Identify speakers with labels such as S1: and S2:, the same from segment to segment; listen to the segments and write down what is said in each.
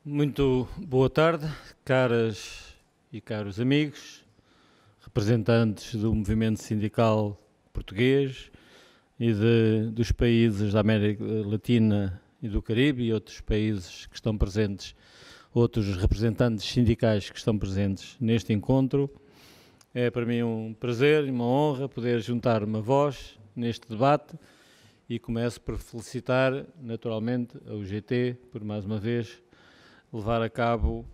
S1: Muito boa tarde, caras e caros amigos, representantes do movimento sindical português e dos países da América Latina e do Caribe e outros países que estão presentes, outros representantes sindicais que estão presentes neste encontro. É para mim um prazer e uma honra poder juntar uma voz neste debate e começo por felicitar naturalmente a UGT por mais uma vez levar a cabo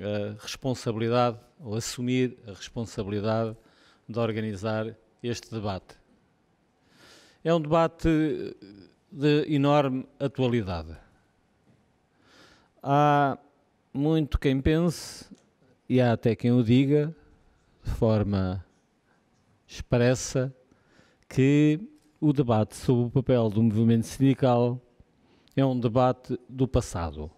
S1: a responsabilidade, ou assumir a responsabilidade de organizar este debate. É um debate de enorme atualidade. Há muito quem pense, e há até quem o diga, de forma expressa, que o debate sobre o papel do movimento sindical é um debate do passado.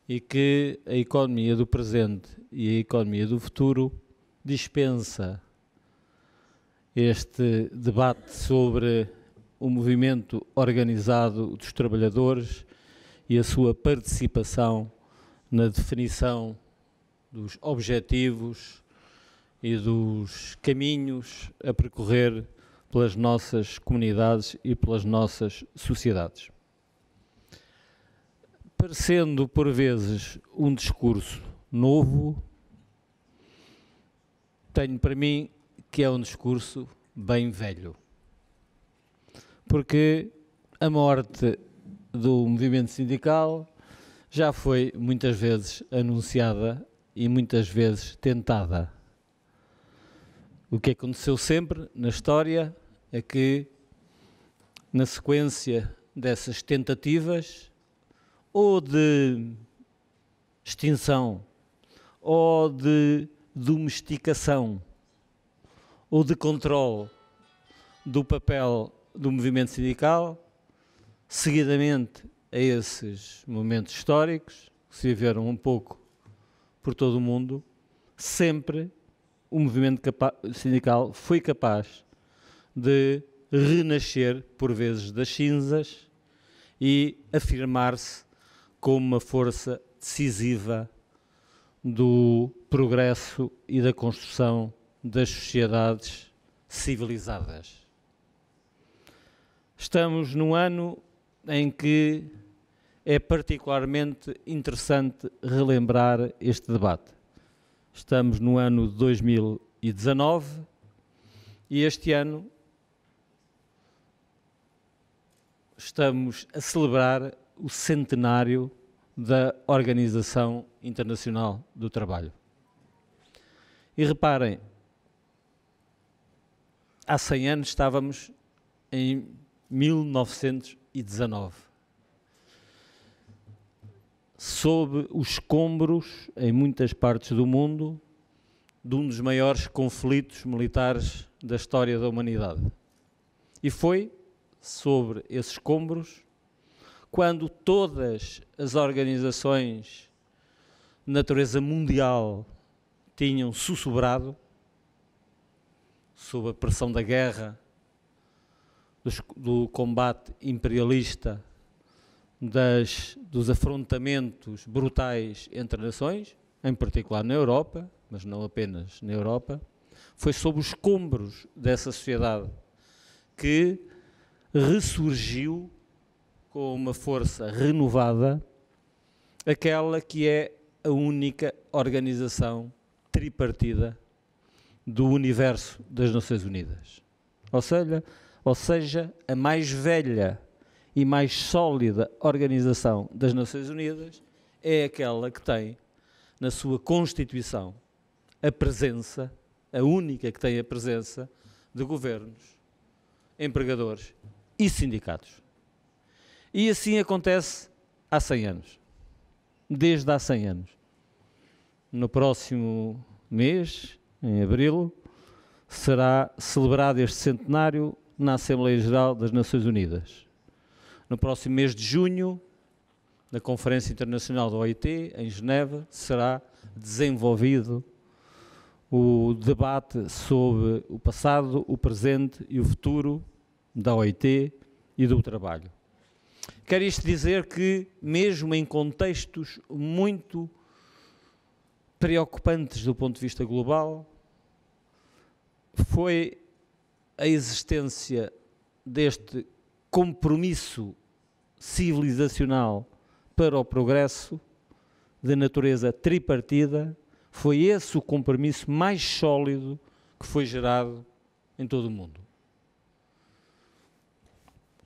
S1: E que a economia do presente e a economia do futuro dispensa este debate sobre o movimento organizado dos trabalhadores e a sua participação na definição dos objetivos e dos caminhos a percorrer pelas nossas comunidades e pelas nossas sociedades. Parecendo, por vezes, um discurso novo, tenho para mim que é um discurso bem velho. Porque a morte do movimento sindical já foi muitas vezes anunciada e muitas vezes tentada. O que aconteceu sempre na história é que, na sequência dessas tentativas, ou de extinção, ou de domesticação, ou de controle do papel do movimento sindical, seguidamente a esses momentos históricos, que se viveram um pouco por todo o mundo, sempre o movimento sindical foi capaz de renascer, por vezes, das cinzas e afirmar-se como uma força decisiva do progresso e da construção das sociedades civilizadas. Estamos num ano em que é particularmente interessante relembrar este debate. Estamos no ano de 2019 e este ano estamos a celebrar o centenário da Organização Internacional do Trabalho. E reparem, há 100 anos estávamos em 1919, sob os escombros, em muitas partes do mundo, de um dos maiores conflitos militares da história da humanidade. E foi sobre esses escombros quando todas as organizações de natureza mundial tinham sussurrado, sob a pressão da guerra, do combate imperialista, dos afrontamentos brutais entre nações, em particular na Europa, mas não apenas na Europa, foi sob os escombros dessa sociedade que ressurgiu com uma força renovada, aquela que é a única organização tripartida do universo das Nações Unidas. Ou seja, a mais velha e mais sólida organização das Nações Unidas é aquela que tem na sua Constituição a presença, a única que tem a presença de governos, empregadores e sindicatos. E assim acontece há 100 anos, desde há 100 anos. No próximo mês, em abril, será celebrado este centenário na Assembleia Geral das Nações Unidas. No próximo mês de junho, na Conferência Internacional da OIT, em Genebra, será desenvolvido o debate sobre o passado, o presente e o futuro da OIT e do trabalho. Quer isto dizer que, mesmo em contextos muito preocupantes do ponto de vista global, foi a existência deste compromisso civilizacional para o progresso de natureza tripartida, foi esse o compromisso mais sólido que foi gerado em todo o mundo.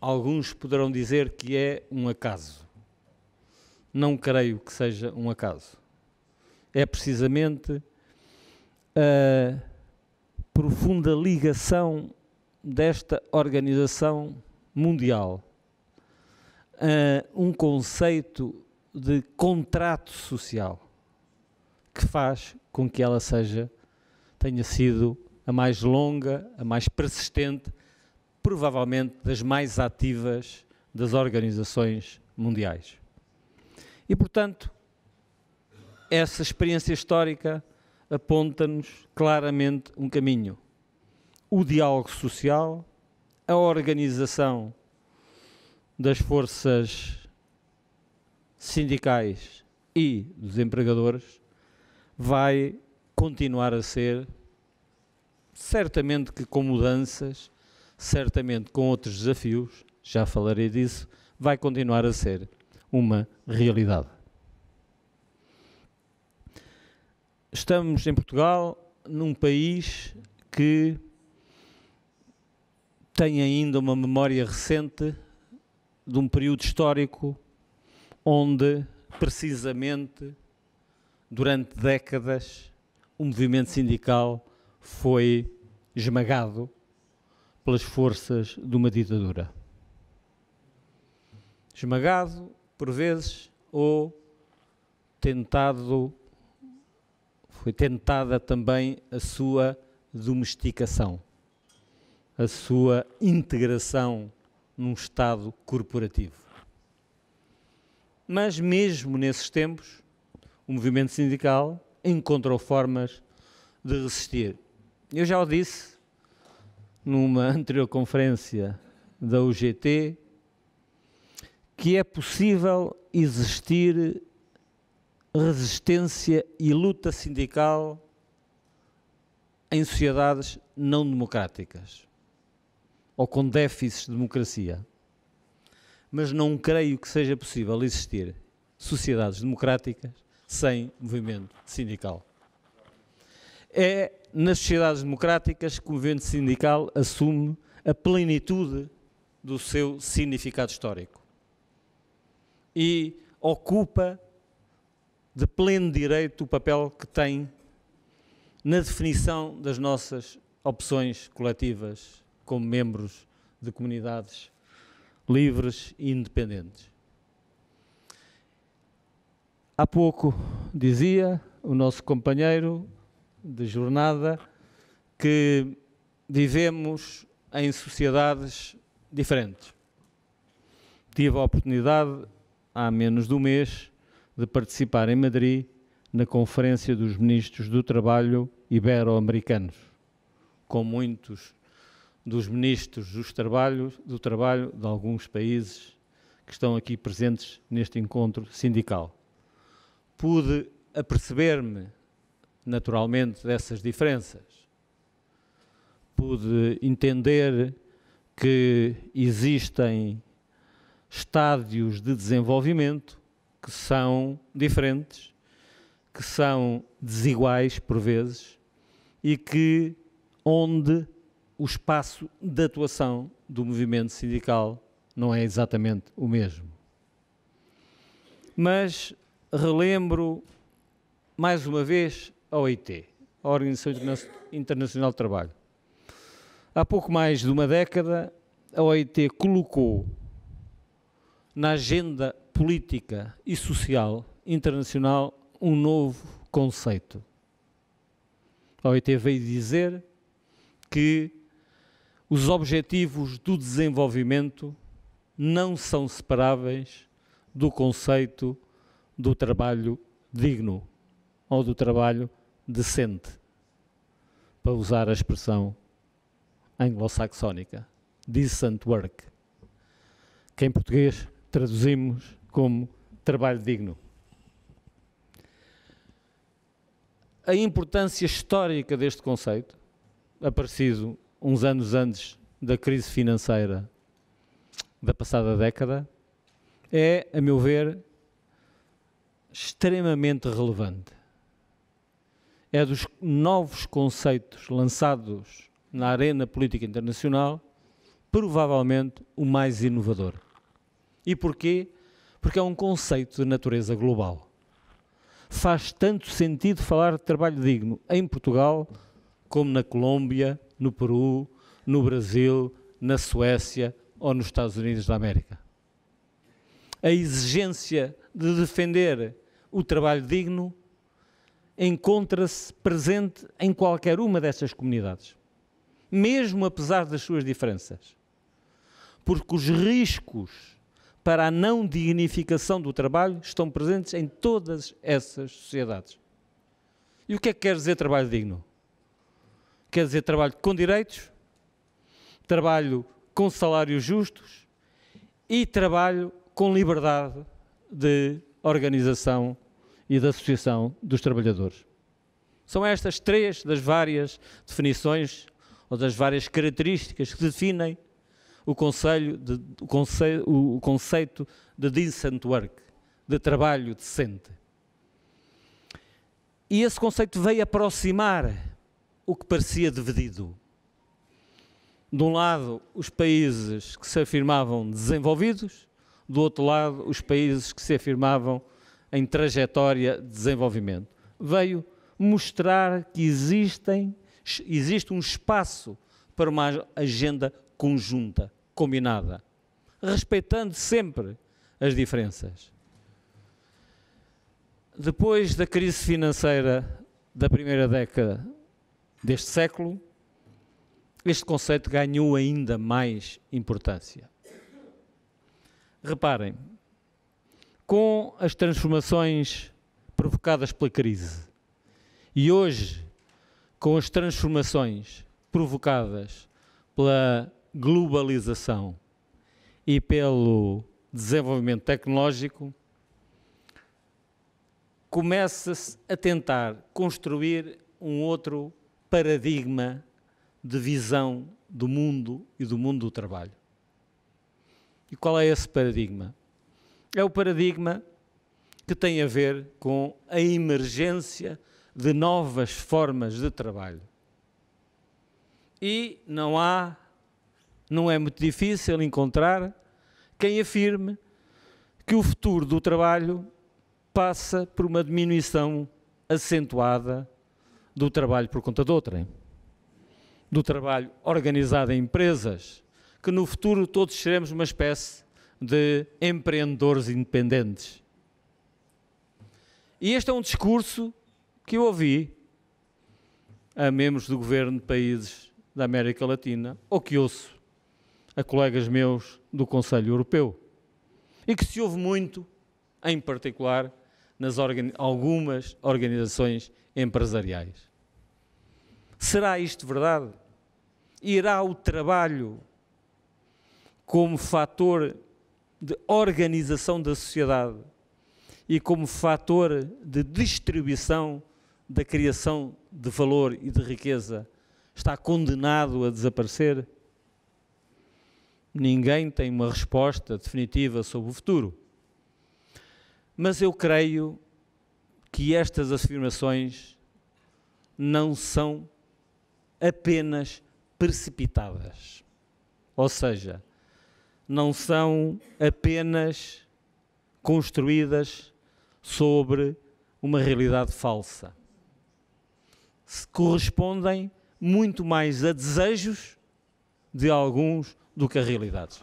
S1: Alguns poderão dizer que é um acaso. Não creio que seja um acaso. É precisamente a profunda ligação desta organização mundial a um conceito de contrato social que faz com que ela tenha sido a mais longa, a mais persistente, provavelmente das mais ativas das organizações mundiais. E, portanto, essa experiência histórica aponta-nos claramente um caminho. O diálogo social, a organização das forças sindicais e dos empregadores vai continuar a ser, certamente que com mudanças, certamente com outros desafios, já falarei disso, vai continuar a ser uma realidade. Estamos em Portugal, num país que tem ainda uma memória recente de um período histórico onde, precisamente, durante décadas, o movimento sindical foi esmagado pelas forças de uma ditadura. Esmagado, por vezes, ou foi tentada também a sua domesticação, a sua integração num Estado corporativo. Mas mesmo nesses tempos, o movimento sindical encontrou formas de resistir. Eu já o disse numa anterior conferência da UGT, que é possível existir resistência e luta sindical em sociedades não democráticas ou com déficits de democracia. Mas não creio que seja possível existir sociedades democráticas sem movimento sindical. É nas sociedades democráticas que o movimento sindical assume a plenitude do seu significado histórico e ocupa de pleno direito o papel que tem na definição das nossas opções coletivas como membros de comunidades livres e independentes. Há pouco dizia o nosso companheiro de jornada que vivemos em sociedades diferentes. Tive a oportunidade, há menos de um mês, de participar em Madrid na Conferência dos Ministros do Trabalho Ibero-Americanos, com muitos dos ministros do trabalho de alguns países que estão aqui presentes neste encontro sindical. Pude aperceber-me, naturalmente, dessas diferenças. Pude entender que existem estádios de desenvolvimento que são diferentes, que são desiguais por vezes e que onde o espaço de atuação do movimento sindical não é exatamente o mesmo. Mas relembro mais uma vez a OIT, a Organização Internacional do Trabalho. Há pouco mais de uma década, a OIT colocou na agenda política e social internacional um novo conceito. A OIT veio dizer que os objetivos do desenvolvimento não são separáveis do conceito do trabalho digno ou do trabalho decente, para usar a expressão anglo-saxónica, decent work, que em português traduzimos como trabalho digno. A importância histórica deste conceito, aparecido uns anos antes da crise financeira da passada década, é, a meu ver, extremamente relevante. É dos novos conceitos lançados na arena política internacional, provavelmente o mais inovador. E porquê? Porque é um conceito de natureza global. Faz tanto sentido falar de trabalho digno em Portugal, como na Colômbia, no Peru, no Brasil, na Suécia ou nos Estados Unidos da América. A exigência de defender o trabalho digno encontra-se presente em qualquer uma destas comunidades, mesmo apesar das suas diferenças, porque os riscos para a não dignificação do trabalho estão presentes em todas essas sociedades. E o que é que quer dizer trabalho digno? Quer dizer trabalho com direitos, trabalho com salários justos e trabalho com liberdade de organização e de associação dos trabalhadores. São estas três das várias definições ou das várias características que definem o conceito de decent work, de trabalho decente. E esse conceito veio aproximar o que parecia dividido. De um lado, os países que se afirmavam desenvolvidos, do outro lado, os países que se afirmavam em trajetória de desenvolvimento. Veio mostrar que existe um espaço para uma agenda conjunta, combinada, respeitando sempre as diferenças. Depois da crise financeira da primeira década deste século, este conceito ganhou ainda mais importância. Reparem, com as transformações provocadas pela crise e hoje com as transformações provocadas pela globalização e pelo desenvolvimento tecnológico, começa-se a tentar construir um outro paradigma de visão do mundo e do mundo do trabalho. E qual é esse paradigma? É o paradigma que tem a ver com a emergência de novas formas de trabalho. E não é muito difícil encontrar quem afirme que o futuro do trabalho passa por uma diminuição acentuada do trabalho por conta de outrem, do trabalho organizado em empresas, que no futuro todos seremos uma espécie de empreendedores independentes. E este é um discurso que eu ouvi a membros do governo de países da América Latina, ou que ouço a colegas meus do Conselho Europeu, e que se ouve muito, em particular, nas algumas organizações empresariais. Será isto verdade? Irá o trabalho como fator de organização da sociedade e como fator de distribuição da criação de valor e de riqueza está condenado a desaparecer? Ninguém tem uma resposta definitiva sobre o futuro. Mas eu creio que estas afirmações não são apenas precipitadas. Ou seja, não são apenas construídas sobre uma realidade falsa. Correspondem muito mais a desejos de alguns do que a realidades.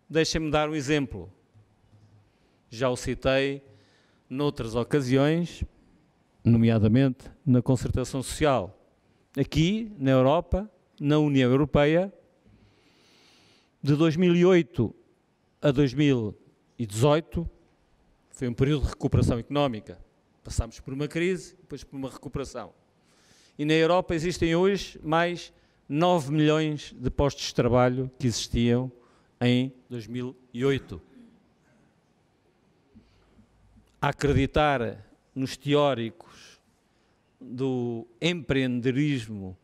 S1: Deixem-me dar um exemplo. Já o citei noutras ocasiões, nomeadamente na concertação social. Aqui, na Europa, na União Europeia, de 2008 a 2018, foi um período de recuperação económica. Passámos por uma crise, depois por uma recuperação. E na Europa existem hoje mais 9 milhões de postos de trabalho que existiam em 2008. A acreditar nos teóricos do empreendedorismo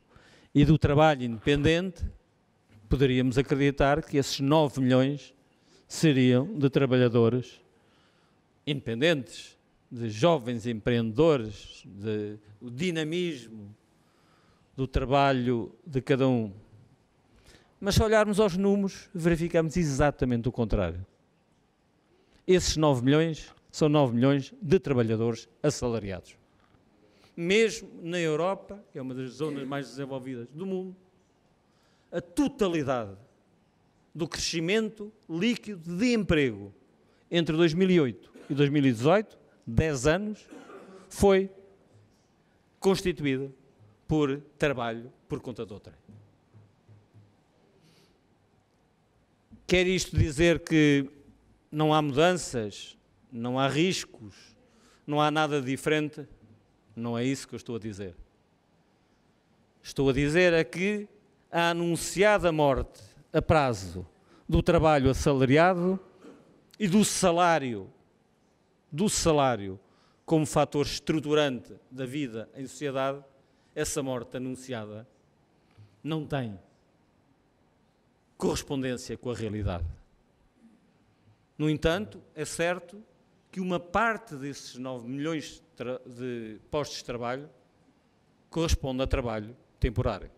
S1: e do trabalho independente, poderíamos acreditar que esses 9 milhões seriam de trabalhadores independentes, de jovens empreendedores, o dinamismo do trabalho de cada um. Mas se olharmos aos números, verificamos exatamente o contrário. Esses 9 milhões são 9 milhões de trabalhadores assalariados. Mesmo na Europa, que é uma das zonas mais desenvolvidas do mundo, a totalidade do crescimento líquido de emprego entre 2008 e 2018, 10 anos, foi constituída por trabalho por conta de outrem. Quer isto dizer que não há mudanças, não há riscos, não há nada diferente? Não é isso que eu estou a dizer. Estou a dizer é que a anunciada morte a prazo do trabalho assalariado e do salário como fator estruturante da vida em sociedade, essa morte anunciada não tem correspondência com a realidade. No entanto, é certo que uma parte desses 9 milhões de postos de trabalho corresponde a trabalho temporário.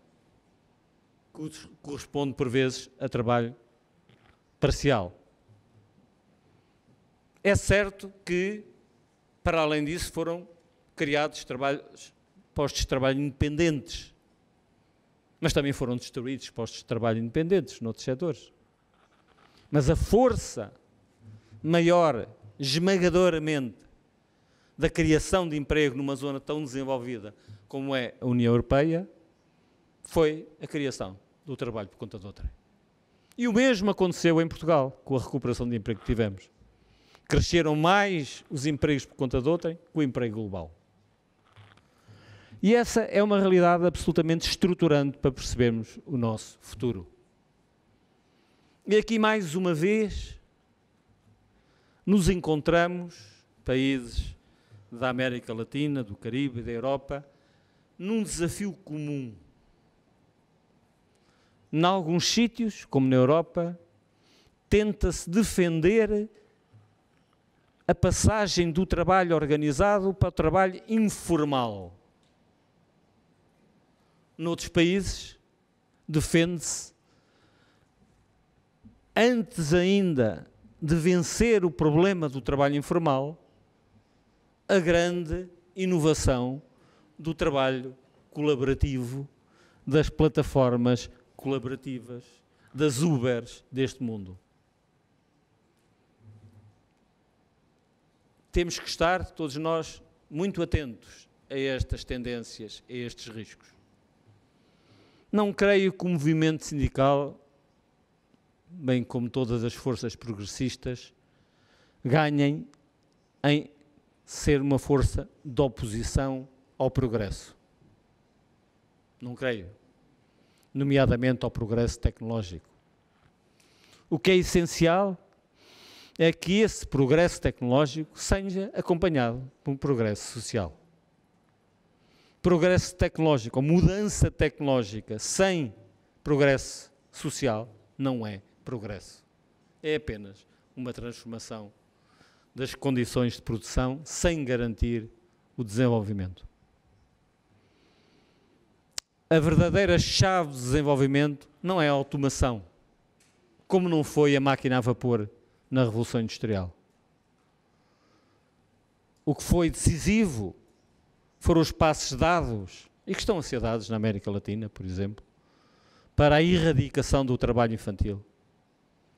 S1: Corresponde, por vezes, a trabalho parcial. É certo que, para além disso, foram criados postos de trabalho independentes, mas também foram destruídos postos de trabalho independentes noutros setores. Mas a força maior, esmagadoramente, da criação de emprego numa zona tão desenvolvida como é a União Europeia, foi a criação do trabalho por conta de outrem. E o mesmo aconteceu em Portugal, com a recuperação de emprego que tivemos. Cresceram mais os empregos por conta de outrem que o emprego global. E essa é uma realidade absolutamente estruturante para percebermos o nosso futuro. E aqui, mais uma vez, nos encontramos, países da América Latina, do Caribe e da Europa, num desafio comum. Em alguns sítios, como na Europa, tenta-se defender a passagem do trabalho organizado para o trabalho informal. Noutros países, defende-se, antes ainda de vencer o problema do trabalho informal, a grande inovação do trabalho colaborativo, das plataformas colaborativas, das Ubers deste mundo. Temos que estar, todos nós, muito atentos a estas tendências, a estes riscos. Não creio que o movimento sindical, bem como todas as forças progressistas, ganhem em ser uma força de oposição ao progresso. Não creio. Nomeadamente ao progresso tecnológico. O que é essencial é que esse progresso tecnológico seja acompanhado por um progresso social. Progresso tecnológico, ou mudança tecnológica sem progresso social não é progresso. É apenas uma transformação das condições de produção sem garantir o desenvolvimento. A verdadeira chave de desenvolvimento não é a automação, como não foi a máquina a vapor na Revolução Industrial. O que foi decisivo foram os passos dados, e que estão a ser dados na América Latina, por exemplo, para a erradicação do trabalho infantil.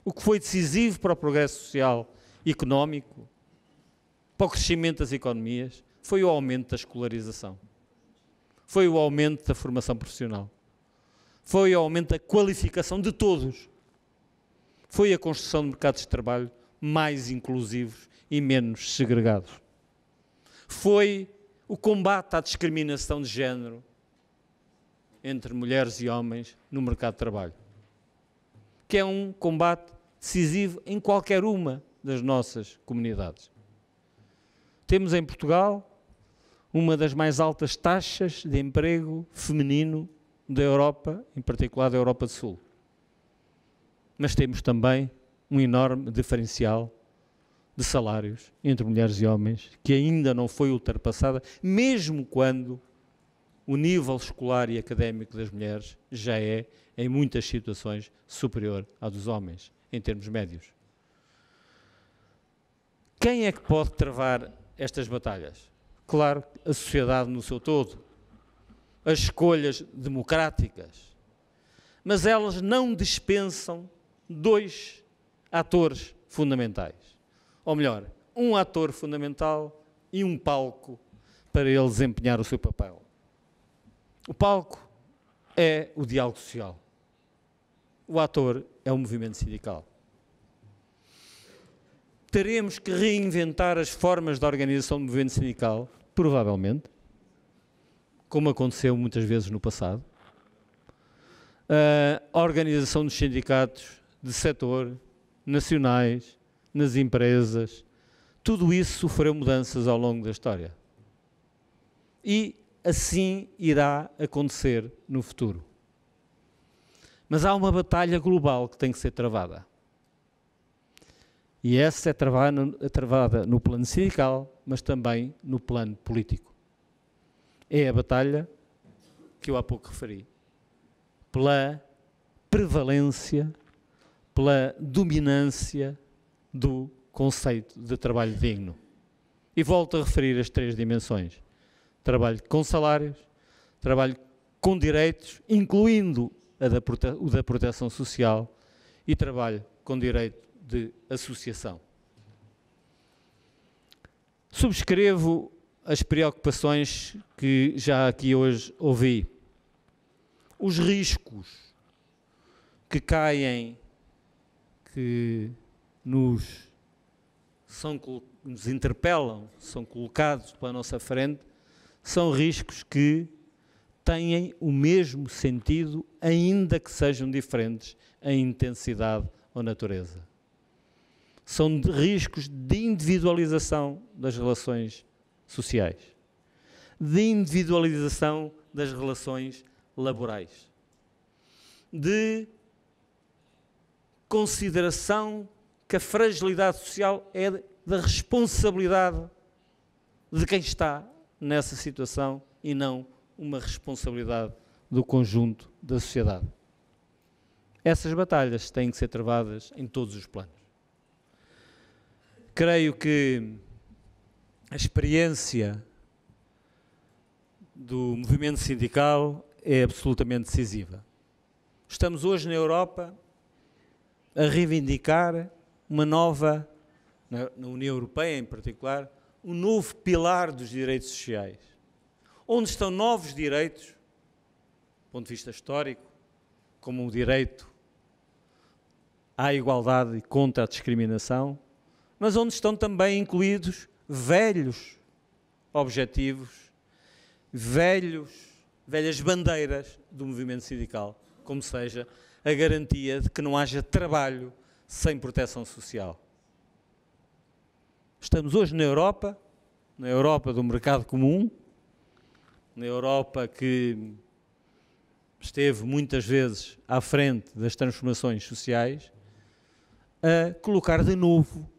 S1: O que foi decisivo para o progresso social e económico, para o crescimento das economias, foi o aumento da escolarização. Foi o aumento da formação profissional. Foi o aumento da qualificação de todos. Foi a construção de mercados de trabalho mais inclusivos e menos segregados. Foi o combate à discriminação de género entre mulheres e homens no mercado de trabalho, que é um combate decisivo em qualquer uma das nossas comunidades. Temos em Portugal uma das mais altas taxas de emprego feminino da Europa, em particular da Europa do Sul. Mas temos também um enorme diferencial de salários entre mulheres e homens, que ainda não foi ultrapassada, mesmo quando o nível escolar e académico das mulheres já é, em muitas situações, superior ao dos homens, em termos médios. Quem é que pode travar estas batalhas? Claro, a sociedade no seu todo, as escolhas democráticas, mas elas não dispensam dois atores fundamentais. Ou melhor, um ator fundamental e um palco para ele desempenhar o seu papel. O palco é o diálogo social. O ator é o movimento sindical. Teremos que reinventar as formas de organização do movimento sindical, provavelmente, como aconteceu muitas vezes no passado. A organização dos sindicatos de setor, nacionais, nas empresas, tudo isso sofreu mudanças ao longo da história. E assim irá acontecer no futuro. Mas há uma batalha global que tem que ser travada. E essa é travada no plano sindical, mas também no plano político. É a batalha que eu há pouco referi. Pela prevalência, pela dominância do conceito de trabalho digno. E volto a referir as três dimensões. Trabalho com salários, trabalho com direitos, incluindo o da proteção social, e trabalho com direito de associação. Subscrevo as preocupações que já aqui hoje ouvi. Os riscos que caem, que nos interpelam, são colocados pela nossa frente, são riscos que têm o mesmo sentido, ainda que sejam diferentes em intensidade ou natureza. São riscos de individualização das relações sociais, de individualização das relações laborais, de consideração que a fragilidade social é da responsabilidade de quem está nessa situação e não uma responsabilidade do conjunto da sociedade. Essas batalhas têm que ser travadas em todos os planos. Creio que a experiência do movimento sindical é absolutamente decisiva. Estamos hoje na Europa a reivindicar uma nova, na União Europeia em particular, um novo pilar dos direitos sociais, onde estão novos direitos, do ponto de vista histórico, como o direito à igualdade e contra a discriminação, mas onde estão também incluídos velhos objetivos, velhas bandeiras do movimento sindical, como seja a garantia de que não haja trabalho sem proteção social. Estamos hoje na Europa do mercado comum, na Europa que esteve muitas vezes à frente das transformações sociais, a colocar de novo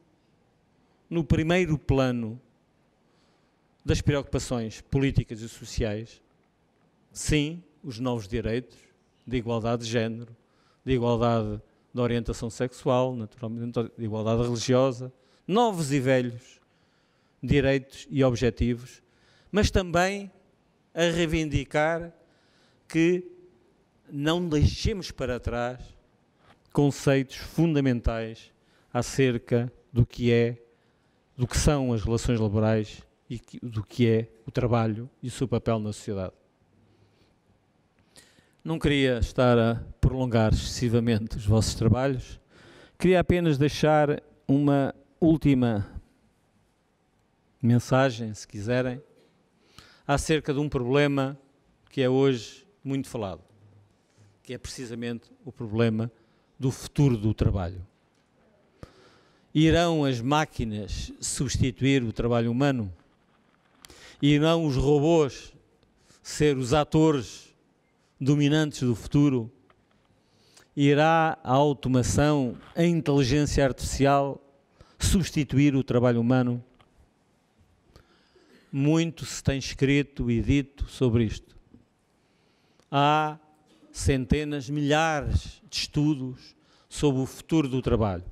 S1: no primeiro plano das preocupações políticas e sociais, sim, os novos direitos de igualdade de género, de igualdade de orientação sexual, naturalmente, de igualdade religiosa, novos e velhos direitos e objetivos, mas também a reivindicar que não deixemos para trás conceitos fundamentais acerca do que são as relações laborais e do que é o trabalho e o seu papel na sociedade. Não queria estar a prolongar excessivamente os vossos trabalhos, queria apenas deixar uma última mensagem, se quiserem, acerca de um problema que é hoje muito falado, que é precisamente o problema do futuro do trabalho. Irão as máquinas substituir o trabalho humano? Irão os robôs ser os atores dominantes do futuro? Irá a automação, a inteligência artificial substituir o trabalho humano? Muito se tem escrito e dito sobre isto. Há centenas, milhares de estudos sobre o futuro do trabalho.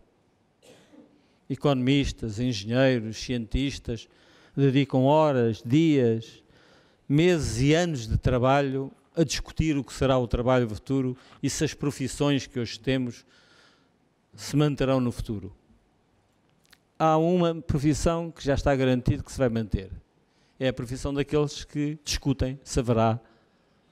S1: Economistas, engenheiros, cientistas dedicam horas, dias, meses e anos de trabalho a discutir o que será o trabalho futuro e se as profissões que hoje temos se manterão no futuro. Há uma profissão que já está garantido que se vai manter. É a profissão daqueles que discutem se haverá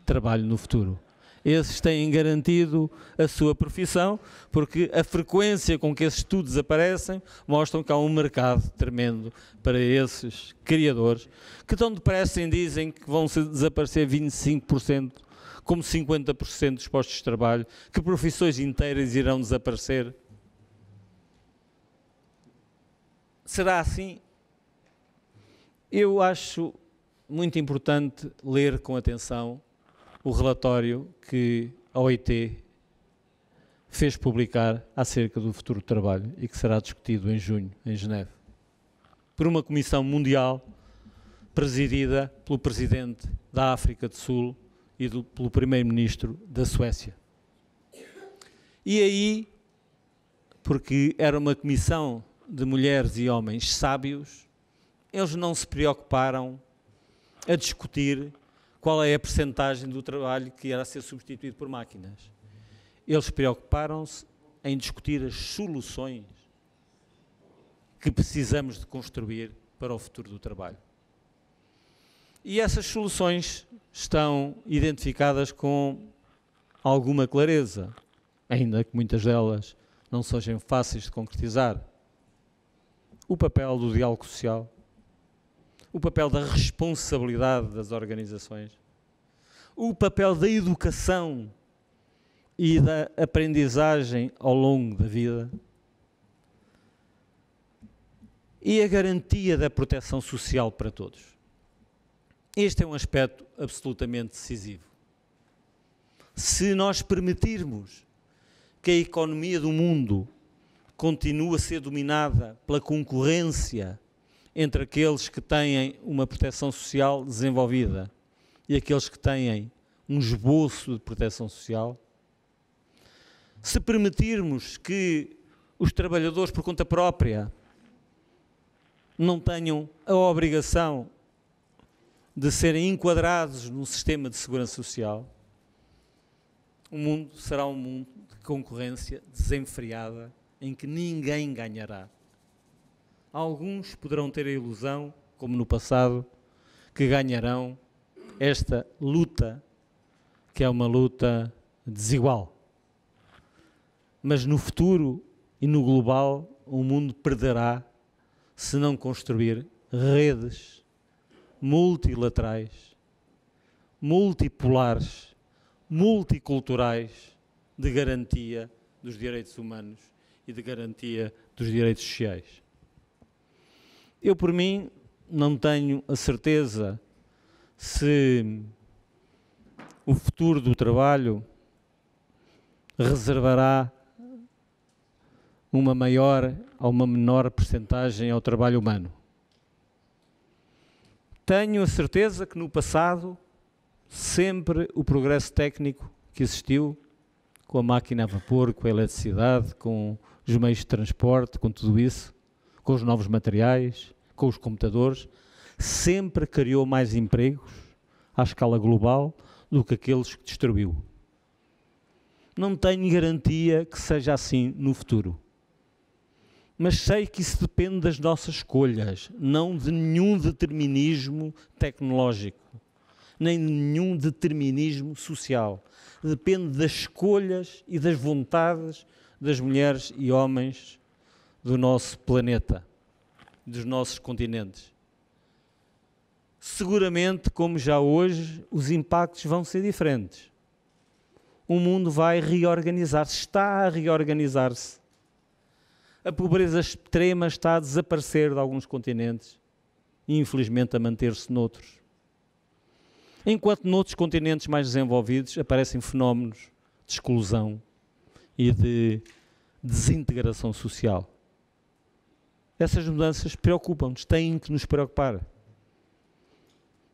S1: trabalho no futuro. Esses têm garantido a sua profissão, porque a frequência com que esses estudos aparecem mostram que há um mercado tremendo para esses criadores, que tão depressa dizem que vão desaparecer 25%, como 50% dos postos de trabalho, que profissões inteiras irão desaparecer. Será assim? Eu acho muito importante ler com atenção o relatório que a OIT fez publicar acerca do futuro do trabalho e que será discutido em junho, em Geneve, por uma comissão mundial presidida pelo Presidente da África do Sul e pelo Primeiro-Ministro da Suécia. E aí, porque era uma comissão de mulheres e homens sábios, eles não se preocuparam a discutir qual é a percentagem do trabalho que irá ser substituído por máquinas. Eles preocuparam-se em discutir as soluções que precisamos de construir para o futuro do trabalho. E essas soluções estão identificadas com alguma clareza, ainda que muitas delas não sejam fáceis de concretizar. O papel do diálogo social, o papel da responsabilidade das organizações, o papel da educação e da aprendizagem ao longo da vida e a garantia da proteção social para todos. Este é um aspecto absolutamente decisivo. Se nós permitirmos que a economia do mundo continue a ser dominada pela concorrência entre aqueles que têm uma proteção social desenvolvida e aqueles que têm um esboço de proteção social, se permitirmos que os trabalhadores por conta própria não tenham a obrigação de serem enquadrados num sistema de segurança social, o mundo será um mundo de concorrência desenfreada em que ninguém ganhará. Alguns poderão ter a ilusão, como no passado, que ganharão esta luta, que é uma luta desigual. Mas no futuro e no global, o mundo perderá se não construir redes multilaterais, multipolares, multiculturais de garantia dos direitos humanos e de garantia dos direitos sociais. Eu, por mim, não tenho a certeza se o futuro do trabalho reservará uma maior ou uma menor percentagem ao trabalho humano. Tenho a certeza que no passado sempre o progresso técnico que existiu, com a máquina a vapor, com a eletricidade, com os meios de transporte, com tudo isso, com os novos materiais, com os computadores, sempre criou mais empregos à escala global do que aqueles que destruiu. Não tenho garantia que seja assim no futuro. Mas sei que isso depende das nossas escolhas, não de nenhum determinismo tecnológico, nem de nenhum determinismo social. Depende das escolhas e das vontades das mulheres e homens do nosso planeta, dos nossos continentes. Seguramente, como já hoje, os impactos vão ser diferentes. O mundo vai reorganizar-se, está a reorganizar-se. A pobreza extrema está a desaparecer de alguns continentes e, infelizmente, a manter-se noutros. Enquanto noutros continentes mais desenvolvidos aparecem fenómenos de exclusão e de desintegração social. Essas mudanças preocupam-nos, têm que nos preocupar.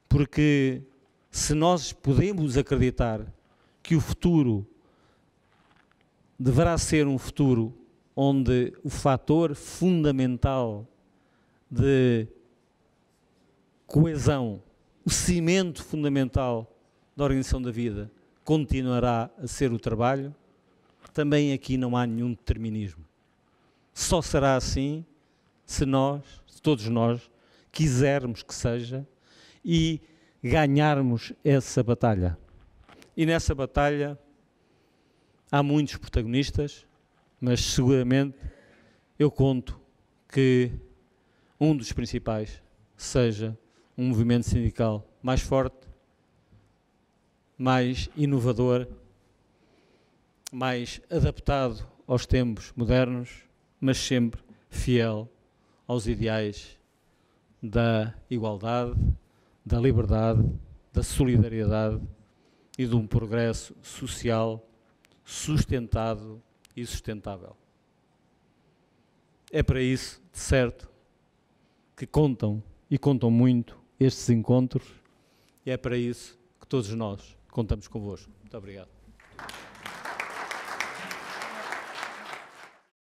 S1: Porque se nós podemos acreditar que o futuro deverá ser um futuro onde o fator fundamental de coesão, o cimento fundamental da organização da vida, continuará a ser o trabalho, também aqui não há nenhum determinismo. Só será assim se nós, se todos nós, quisermos que seja e ganharmos essa batalha. E nessa batalha há muitos protagonistas, mas seguramente eu conto que um dos principais seja um movimento sindical mais forte, mais inovador, mais adaptado aos tempos modernos, mas sempre fiel aos ideais da igualdade, da liberdade, da solidariedade e de um progresso social sustentado e sustentável. É para isso, de certo, que contam e contam muito estes encontros, e é para isso que todos nós contamos convosco. Muito obrigado.